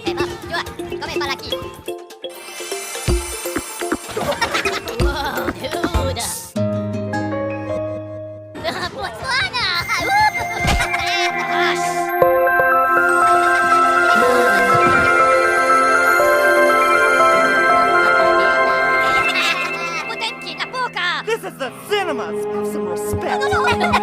Bebop, jual. Kau main lagi. Wow, dude. Botswana. Potenki na poka. This is the cinemas. Have some respect. You again.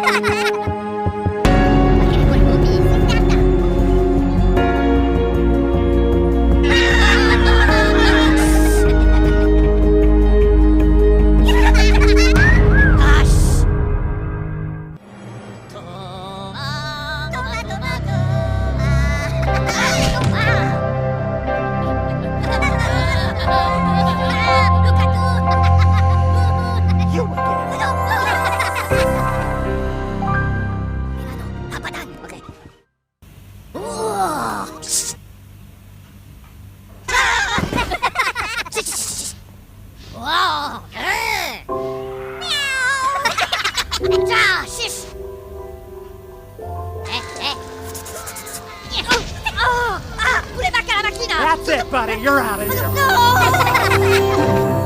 Wow. Shush. Pure vacca la macchina! That's it, buddy. You're out of here. No!